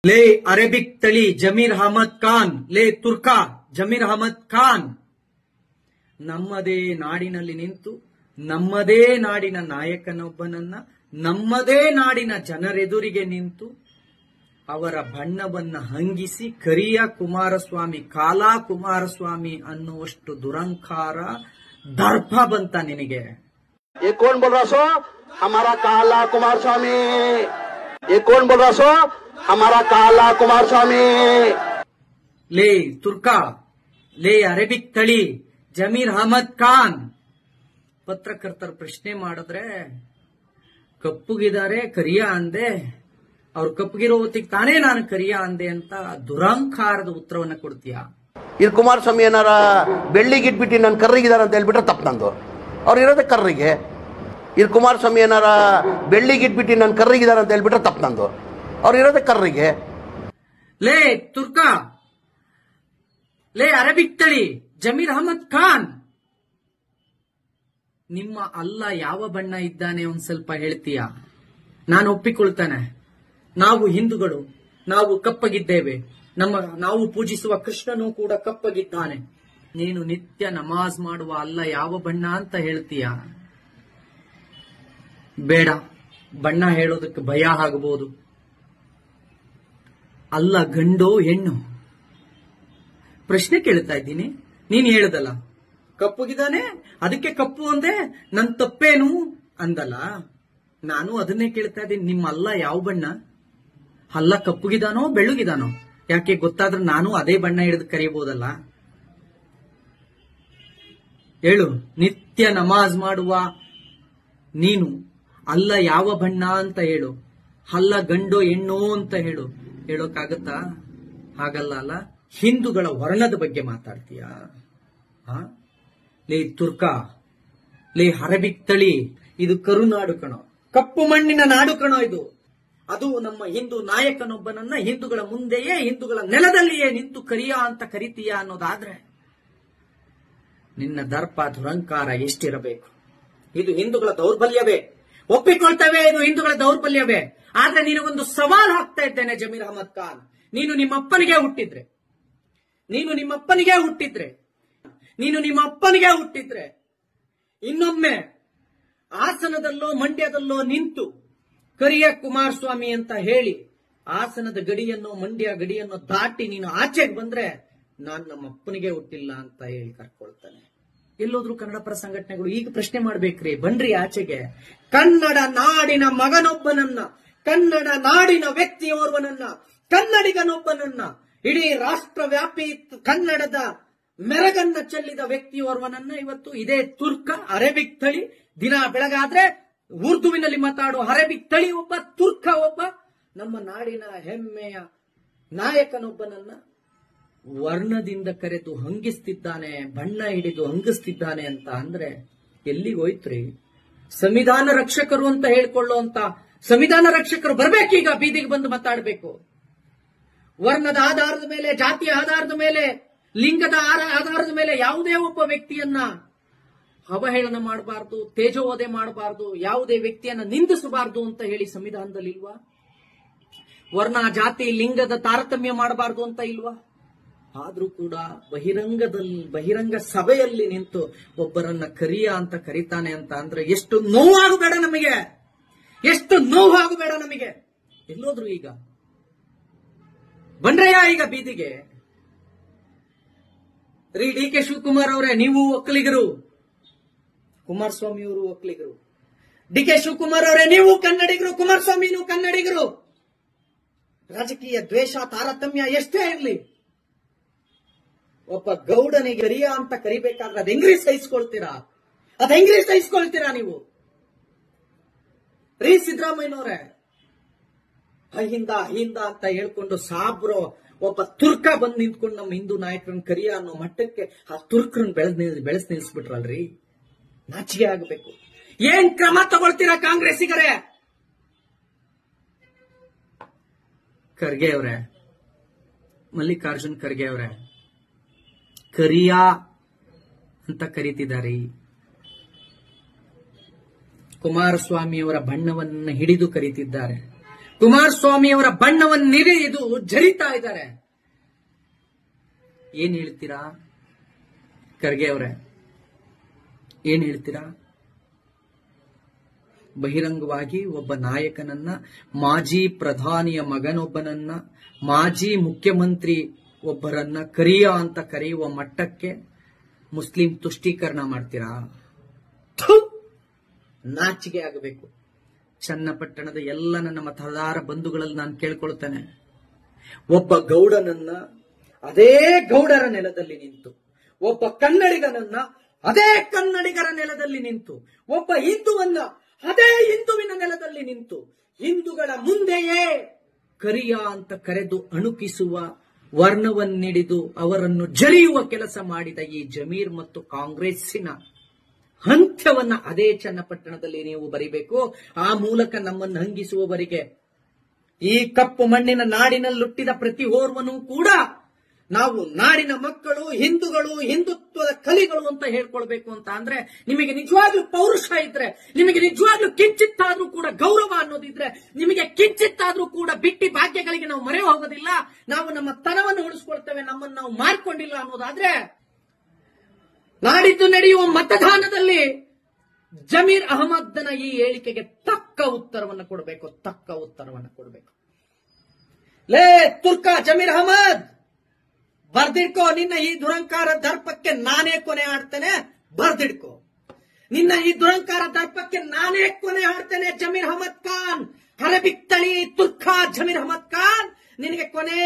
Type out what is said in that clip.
ಲೇ ಅರೇಬಿಕ್ ತಳಿ ಜಮೀರ್ ಅಹಮದ್ ಖಾನ್, ಲೇ ತುರ್ಕಾ ಜಮೀರ್ ಅಹಮದ್ ಖಾನ್, ನಮ್ಮದೇ ನಾಡಿನಲ್ಲಿ ನಿಂತು ನಮ್ಮದೇ ನಾಡಿನ ನಾಯಕನೊಬ್ಬನನ್ನ ನಮ್ಮದೇ ನಾಡಿನ ಜನರೆದುರಿಗೆ ನಿಂತು ಅವರ ಬಣ್ಣವನ್ನ ಹಂಗಿಸಿ ಕರಿಯ ಕುಮಾರಸ್ವಾಮಿ, ಕಾಲಾ ಕುಮಾರಸ್ವಾಮಿ ಅನ್ನುವಷ್ಟು ದುರಂಕಾರ ದರ್ಪ ಬಂತ ನಿನಗೆ? ये कौन बोल रहा सो? हमारा काला कुमार स्वामी। ये कौन बोल रहा सो? हमारा काला कुमार स्वामी। ಲೇ ತುರ್ಕಾ, ಲೇ ಅರೇಬಿಕ್ ತಳಿ ಜಮೀರ್ ಅಹಮದ್ ಖಾನ್, ಪತ್ರಕರ್ತರ ಪ್ರಶ್ನೆ ಮಾಡಿದ್ರೆ ಕಪ್ಪುಗಿದ್ದಾರೆ ಕರಿಯ ಅಂದೆ, ಅವ್ರು ಕಪ್ಪುಗಿರೋ ಹೊತ್ತಿಗೆ ತಾನೇ ನಾನು ಕರಿಯ ಅಂದೆ ಅಂತ ದುರಂಕಾರದ ಉತ್ತರವನ್ನ ಕೊಡ್ತೀಯ? ಇಲ್ಲಿ ಕುಮಾರಸ್ವಾಮಿ ಏನಾರ ಬೆಳ್ಳಿಗಿಟ್ಬಿಟ್ಟು ನಾನು ಕರ್ರಿಗಿದಾರ ಅಂತ ಹೇಳ್ಬಿಟ್ರೆ ತಪ್ಪು ನಂದು. ಅವ್ರು ಇರೋದೇ ಕರ್ರಿಗೆ. ಇಲ್ಲಿ ಕುಮಾರಸ್ವಾಮಿ ಏನಾರ ಬೆಳ್ಳಿಗಿಟ್ಬಿಟ್ಟು ನಾನು ಕರ್ರಿಗಿದಾರ ಅಂತ ಹೇಳ್ಬಿಟ್ರೆ ತಪ್ಪು ನಂದು. ಅವ್ರು ಇರೋದೇ ಕರ್ರಿಗೆ. ಲೇ ತುರ್ಕಾ, ಲೇ ಅರೇಬಿಕ್ ತಳಿ ಜಮೀರ್ ಅಹಮದ್ ಖಾನ್, ನಿಮ್ಮ ಅಲ್ಲ ಯಾವ ಬಣ್ಣ ಇದ್ದಾನೆ ಒಂದ್ ಸ್ವಲ್ಪ ಹೇಳ್ತೀಯಾ? ನಾನು ಒಪ್ಪಿಕೊಳ್ತಾನೆ, ನಾವು ಹಿಂದೂಗಳು, ನಾವು ಕಪ್ಪಗಿದ್ದೇವೆ, ನಾವು ಪೂಜಿಸುವ ಕೃಷ್ಣನು ಕೂಡ ಕಪ್ಪಗಿದ್ದಾನೆ. ನೀನು ನಿತ್ಯ ನಮಾಜ್ ಮಾಡುವ ಅಲ್ಲ ಯಾವ ಬಣ್ಣ ಅಂತ ಹೇಳ್ತೀಯ? ಬೇಡ, ಬಣ್ಣ ಹೇಳೋದಕ್ಕೆ ಭಯ ಆಗಬಹುದು. ಅಲ್ಲ ಗಂಡೋ ಹೆಣ್ಣು? ಪ್ರಶ್ನೆ ಕೇಳ್ತಾ ಇದ್ದೀನಿ. ನೀನ್ ಹೇಳದಲ್ಲ ಕಪ್ಪುಗಿದ್ದಾನೆ ಅದಕ್ಕೆ ಕಪ್ಪು ಅಂದೆ, ನನ್ ತಪ್ಪೇನು ಅಂದಲ್ಲ. ನಾನು ಅದನ್ನೇ ಕೇಳ್ತಾ ಇದ್ದೀನಿ, ನಿಮ್ಮ ಅಲ್ಲ ಯಾವ ಬಣ್ಣ? ಅಲ್ಲ ಕಪ್ಪುಗಿದಾನೋ ಬೆಳ್ಳಗಿದಾನೋ? ಯಾಕೆ ಗೊತ್ತಾದ್ರೆ ನಾನು ಅದೇ ಬಣ್ಣ ಹಿಡಿದು ಕರೆಯಬಹುದಲ್ಲ. ಹೇಳು, ನಿತ್ಯ ನಮಾಜ್ ಮಾಡುವ ನೀನು ಅಲ್ಲ ಯಾವ ಬಣ್ಣ ಅಂತ ಹೇಳು, ಅಲ್ಲ ಗಂಡೋ ಹೆಣ್ಣೋ ಅಂತ ಹೇಳು. ಹೇಳೋಕ್ಕಾಗತ್ತಾ? ಹಾಗಲ್ಲ ಅಲ್ಲ. ಹಿಂದೂಗಳ ವರ್ಣದ ಬಗ್ಗೆ ಮಾತಾಡ್ತೀಯ? ಲೇ ತುರ್ಕಾ, ಲೇ ಅರೇಬಿಕ್ ತಳಿ, ಇದು ಕರುನಾಡು ಕಣೋ, ಕಪ್ಪು ಮಣ್ಣಿನ ನಾಡು ಕಣೋ ಇದು. ಅದು ನಮ್ಮ ಹಿಂದೂ ನಾಯಕನೊಬ್ಬನನ್ನ ಹಿಂದೂಗಳ ಮುಂದೆಯೇ, ಹಿಂದೂಗಳ ನೆಲದಲ್ಲಿಯೇ ನಿಂತು ಕರಿಯ ಅಂತ ಕರಿತೀಯ ಅನ್ನೋದಾದ್ರೆ ನಿನ್ನ ದರ್ಪ ದುರಂಕಾರ ಎಷ್ಟಿರಬೇಕು? ಇದು ಹಿಂದೂಗಳ ದೌರ್ಬಲ್ಯವೇ, ಒಪ್ಪಿಕೊಳ್ತೇವೆ, ಇದು ಹಿಂದೂಗಳ ದೌರ್ಬಲ್ಯವೇ. ಆದ್ರೆ ನಿನಗೊಂದು ಸವಾಲ್ ಹಾಕ್ತಾ ಇದ್ದೇನೆ ಜಮೀರ್ ಅಹಮದ್ ಖಾನ್. ನೀನು ನಿಮ್ಮಪ್ಪನಿಗೆ ಹುಟ್ಟಿದ್ರೆ ಇನ್ನೊಮ್ಮೆ ಹಾಸನದಲ್ಲೋ ಮಂಡ್ಯದಲ್ಲೋ ನಿಂತು ಕರಿಯ ಕುಮಾರಸ್ವಾಮಿ ಅಂತ ಹೇಳಿ ಹಾಸನದ ಗಡಿಯನ್ನು ಮಂಡ್ಯ ಗಡಿಯನ್ನು ದಾಟಿ ನೀನು ಆಚೆಗೆ ಬಂದ್ರೆ ನಾನು ನಮ್ಮ ಅಪ್ಪನಿಗೆ ಹುಟ್ಟಿಲ್ಲ ಅಂತ ಹೇಳಿ ಕರ್ಕೊಳ್ತಾನೆ. ಎಲ್ಲೋದ್ರು ಕನ್ನಡ ಪರ ಸಂಘಟನೆಗಳು ಈಗ ಪ್ರಶ್ನೆ ಮಾಡ್ಬೇಕ್ರಿ, ಬನ್ರಿ ಆಚೆಗೆ. ಕನ್ನಡ ನಾಡಿನ ಮಗನೊಬ್ಬನನ್ನ, ಕನ್ನಡ ನಾಡಿನ ವ್ಯಕ್ತಿಯೋರ್ವನನ್ನ, ಕನ್ನಡಿಗನೊಬ್ಬನನ್ನ, ಇಡೀ ರಾಷ್ಟ್ರವ್ಯಾಪಿ ಕನ್ನಡದ ಮೆರಗನ್ನ ಚೆಲ್ಲಿದ ವ್ಯಕ್ತಿಯೋರ್ವನನ್ನ ಇವತ್ತು ಇದೇ ತುರ್ಕ ಅರೇಬಿಕ್ ತಳಿ, ದಿನ ಬೆಳಗಾದ್ರೆ ಉರ್ದುವಿನಲ್ಲಿ ಮಾತಾಡೋ ಅರೇಬಿಕ್ ತಳಿ ಒಬ್ಬ, ತುರ್ಕ ಒಬ್ಬ, ನಮ್ಮ ನಾಡಿನ ಹೆಮ್ಮೆಯ ನಾಯಕನೊಬ್ಬನನ್ನ ವರ್ಣದಿಂದ ಕರೆದು ಹಂಗಿಸ್ತಿದ್ದಾನೆ, ಬಣ್ಣ ಹಿಡಿದು ಹಂಗಿಸ್ತಿದ್ದಾನೆ ಅಂತ ಅಂದ್ರೆ ಎಲ್ಲಿಗೋಯ್ತ್ರಿ? ಸಂವಿಧಾನ ರಕ್ಷಕರು ಅಂತ ಹೇಳ್ಕೊಳ್ಳುವಂತ ಸಂವಿಧಾನ ರಕ್ಷಕರು ಬರ್ಬೇಕೀಗ, ಬೀದಿಗೆ ಬಂದು ಮಾತಾಡಬೇಕು. ವರ್ಣದ ಆಧಾರದ ಮೇಲೆ, ಜಾತಿಯ ಆಧಾರದ ಮೇಲೆ, ಲಿಂಗದ ಆಧಾರದ ಮೇಲೆ ಯಾವುದೇ ಒಬ್ಬ ವ್ಯಕ್ತಿಯನ್ನ ಅವಹೇಳನ ಮಾಡಬಾರ್ದು, ತೇಜೋವಧೆ ಮಾಡಬಾರ್ದು, ಯಾವುದೇ ವ್ಯಕ್ತಿಯನ್ನ ನಿಂದಿಸಬಾರ್ದು ಅಂತ ಹೇಳಿ ಸಂವಿಧಾನದಲ್ಲಿ ಇಲ್ವಾ? ವರ್ಣ, ಜಾತಿ, ಲಿಂಗದ ತಾರತಮ್ಯ ಮಾಡಬಾರ್ದು ಅಂತ ಇಲ್ವಾ? ಆದ್ರೂ ಕೂಡ ಬಹಿರಂಗ ಸಭೆಯಲ್ಲಿ ನಿಂತು ಒಬ್ಬರನ್ನ ಕರಿಯ ಅಂತ ಕರೀತಾನೆ ಅಂತ ಅಂದ್ರೆ ಎಷ್ಟು ನೋವಾಗಬೇಡ ನಮಗೆ, ಎಷ್ಟು ನೋವಾಗಬೇಡ ನಮಗೆ. ಎಲ್ಲೋದ್ರು ಈಗ? ಬಂದ್ರಯ್ಯ ಈಗ ಬೀದಿಗೆ? ರೀ ಡಿ ಕೆ ಶಿವಕುಮಾರ್ ಅವರೇ, ನೀವು ಒಕ್ಕಲಿಗರು, ಕುಮಾರಸ್ವಾಮಿ ಅವರು ಒಕ್ಕಲಿಗರು. ಡಿ ಕೆ ಶಿವಕುಮಾರ್ ಅವರೇ, ನೀವು ಕನ್ನಡಿಗರು, ಕುಮಾರಸ್ವಾಮಿನೂ ಕನ್ನಡಿಗರು. ರಾಜಕೀಯ ದ್ವೇಷ, ತಾರತಮ್ಯ ಎಷ್ಟೇ ಇರಲಿ, ಒಬ್ಬ ಗೌಡನಿಗೆ ಕರಿಯ ಅಂತ ಕರಿಬೇಕಾದ್ರೆ ಅದ್ ಹೆಂಗ್ರಿ ಸಹಿಸ್ಕೊಳ್ತೀರಾ ನೀವು? ರೀ ಸಿದ್ದರಾಮಯ್ಯನವರೇ, ಅಹಿಂದ ಅಂತ ಹೇಳ್ಕೊಂಡು ಸಾಬ್ರೋ ಒಬ್ಬ ತುರ್ಕ ಬಂದು ನಿಂತ್ಕೊಂಡು ನಮ್ಮ ಹಿಂದೂ ನಾಯಕರನ್ನ ಕರಿಯ ಅನ್ನೋ ಮಟ್ಟಕ್ಕೆ ಆ ತುರ್ಕರನ್ನ ಬೆಳೆಸ್ ನಿಲ್ಸ್ಬಿಟ್ರಲ್ರಿ. ನಾಚಿಕೆ ಆಗಬೇಕು. ಏನ್ ಕ್ರಮ ತಗೊಳ್ತೀರಾ ಕಾಂಗ್ರೆಸ್ಸಿಗರೇ? ಖರ್ಗೆ ಅವರೇ, ಮಲ್ಲಿಕಾರ್ಜುನ್ ಖರ್ಗೆ ಅವರೇ, ಕರಿಯಾ ಅಂತ ಕರೀತಿದ್ದಾರೆ. ಕುಮಾರಸ್ವಾಮಿಯವರ ಬಣ್ಣವನ್ನು ಹಿಡಿದು ಕರೀತಿದ್ದಾರೆ. ಕುಮಾರಸ್ವಾಮಿಯವರ ಬಣ್ಣವನ್ನಿರಿದು ಜರಿತಾ ಇದ್ದಾರೆ. ಏನ್ ಹೇಳ್ತೀರಾ ಖರ್ಗೆ ಅವರೇ? ಏನ್ ಹೇಳ್ತೀರಾ? ಬಹಿರಂಗವಾಗಿ ಒಬ್ಬ ನಾಯಕನನ್ನ, ಮಾಜಿ ಪ್ರಧಾನಿಯ ಮಗನೊಬ್ಬನನ್ನ, ಮಾಜಿ ಮುಖ್ಯಮಂತ್ರಿ ಒಬ್ಬರನ್ನ ಕರಿಯ ಅಂತ ಕರೆಯುವ ಮಟ್ಟಕ್ಕೆ ಮುಸ್ಲಿಂ ತುಷ್ಟೀಕರಣ ಮಾಡ್ತೀರಾ? ನಾಚಿಕೆ ಆಗಬೇಕು. ಚನ್ನಪಟ್ಟಣದ ಎಲ್ಲ ನನ್ನ ಮತದಾರ ಬಂಧುಗಳಲ್ಲಿ ನಾನು ಕೇಳ್ಕೊಳ್ತೇನೆ, ಒಬ್ಬ ಗೌಡನನ್ನ ಅದೇ ಗೌಡರ ನೆಲದಲ್ಲಿ ನಿಂತು, ಒಬ್ಬ ಕನ್ನಡಿಗನನ್ನ ಅದೇ ಕನ್ನಡಿಗರ ನೆಲದಲ್ಲಿ ನಿಂತು, ಒಬ್ಬ ಹಿಂದುವನ್ನ ಅದೇ ಹಿಂದುವಿನ ನೆಲದಲ್ಲಿ ನಿಂತು, ಹಿಂದೂಗಳ ಮುಂದೆಯೇ ಕರಿಯ ಅಂತ ಕರೆದು ಅಣುಕಿಸುವ, ವರ್ಣವನ್ನಿಡಿದು ಅವರನ್ನು ಜರಿಯುವ ಕೆಲಸ ಮಾಡಿದ ಈ ಜಮೀರ್ ಮತ್ತು ಕಾಂಗ್ರೆಸ್ಸಿನ ಅಂತ್ಯವನ್ನ ಅದೇ ಚನ್ನಪಟ್ಟಣದಲ್ಲಿ ನೀವು ಬರಿಬೇಕು. ಆ ಮೂಲಕ ನಮ್ಮನ್ನು ಹಂಗಿಸುವವರಿಗೆ, ಈ ಕಪ್ಪು ಮಣ್ಣಿನ ನಾಡಿನಲ್ಲುಟ್ಟಿದ ಪ್ರತಿ ಓರ್ವನೂ ಕೂಡ ನಾವು ನಾಡಿನ ಮಕ್ಕಳು, ಹಿಂದೂಗಳು, ಹಿಂದುತ್ವದ ಕಲಿಗಳು ಅಂತ ಹೇಳ್ಕೊಳ್ಬೇಕು ಅಂತ ಅಂದ್ರೆ, ನಿಮಗೆ ನಿಜವಾಗ್ಲೂ ಪೌರುಷ ಇದ್ರೆ, ನಿಮಗೆ ನಿಜವಾಗ್ಲೂ ಕಿಂಚಿತ್ತಾದ್ರೂ ಕೂಡ ಗೌರವ ಅನ್ನೋದಿದ್ರೆ, ನಿಮಗೆ ಕಿಂಚಿತ್ತಾದ್ರೂ ಕೂಡ ಬಿಟ್ಟಿ ಭಾಗ್ಯಗಳಿಗೆ ನಾವು ಮೊರೆ ಹೋಗೋದಿಲ್ಲ, ನಾವು ನಮ್ಮ ತನವನ್ನು ಉಳಿಸ್ಕೊಳ್ತೇವೆ, ನಮ್ಮನ್ನು ನಾವು ಮಾರ್ಕೊಂಡಿಲ್ಲ ಅನ್ನೋದಾದ್ರೆ, ನಾಡಿದ್ದು ನಡೆಯುವ ಮತದಾನದಲ್ಲಿ ಜಮೀರ್ ಅಹಮದ್ನ ಈ ಹೇಳಿಕೆಗೆ ತಕ್ಕ ಉತ್ತರವನ್ನು ಕೊಡಬೇಕು. ತಕ್ಕ ಉತ್ತರವನ್ನು ಕೊಡಬೇಕು. ಲೇ ತುರ್ಕ ಜಮೀರ್ ಅಹಮದ್, ಬರ್ದಿಡ್ಕೋ, ನಿನ್ನ ಈ ದುರಂಕಾರ ದರ್ಪಕ್ಕೆ ನಾನೇ ಕೊನೆ ಆಡ್ತೇನೆ. ಬರ್ದಿಡ್ಕೋ, ನಿನ್ನ ಈ ದುರಂಕಾರ ದರ್ಪಕ್ಕೆ ನಾನೇ ಕೊನೆ ಆಡ್ತೇನೆ. ಜಮೀರ್ ಅಹಮದ್ ಖಾನ್, ಅರಬಿಕ್ ತಳಿ ತುರ್ಕ ಜಮೀರ್ ಅಹಮದ್ ಖಾನ್, ನಿನಗೆ ಕೊನೆ